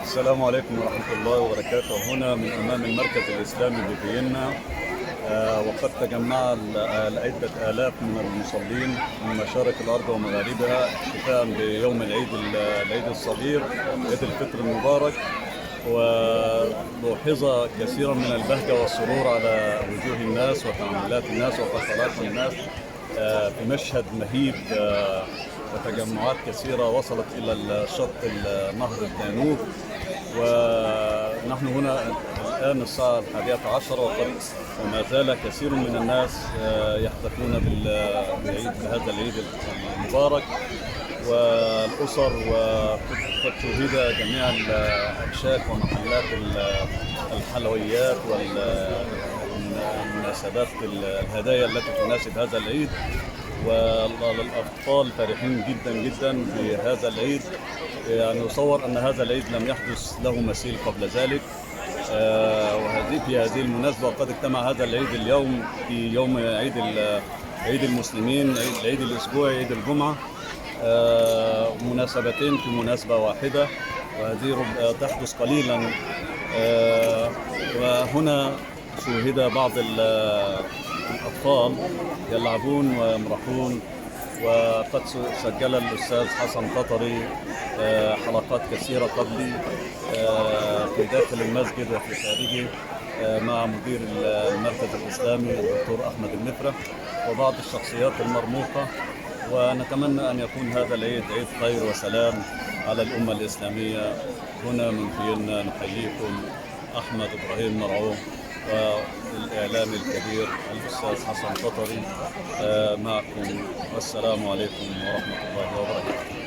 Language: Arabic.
السلام عليكم ورحمة الله وبركاته. هنا من أمام المركز الإسلامي بفيينا، وقد تجمع عدة آلاف من المصلين من مشارق الأرض ومغاربها احتفاء بيوم العيد الصغير، عيد الفطر المبارك. ولوحظ كثيرا من البهجة والسرور على وجوه الناس وتعاملات الناس وفصلات الناس في مشهد مهيب، وتجمعات كثيرة وصلت إلى شط نهر الدانوب. ونحن هنا الآن الساعة 11، وما زال كثير من الناس يحتفلون بهذا العيد المبارك، والأسر. وقد شهد جميع الأكشاك ومحلات الحلويات والمناسبات الهدايا التي تناسب هذا العيد، والأطفال فرحين جدا جدا بهذا العيد. يعني يصور أن هذا العيد لم يحدث له مثيل قبل ذلك. في هذه المناسبة قد اجتمع هذا العيد اليوم في يوم عيد المسلمين، العيد الأسبوعي، عيد الجمعة، مناسبتين في مناسبة واحدة، وهذه تحدث قليلا. وهنا شوهد بعض الأطفال يلعبون ويمرحون، وقد سجل الأستاذ حسن قطري حلقات كثيرة قبلي في داخل المسجد وفي خارجه مع مدير المركز الإسلامي الدكتور أحمد النفرة وبعض الشخصيات المرموقة. ونتمنى أن يكون هذا العيد عيد خير وسلام على الأمة الإسلامية. هنا من فيينا نحييكم أحمد إبراهيم مرعوم والإعلامي الكبير الأستاذ حسن قطري معكم، والسلام عليكم ورحمة الله وبركاته.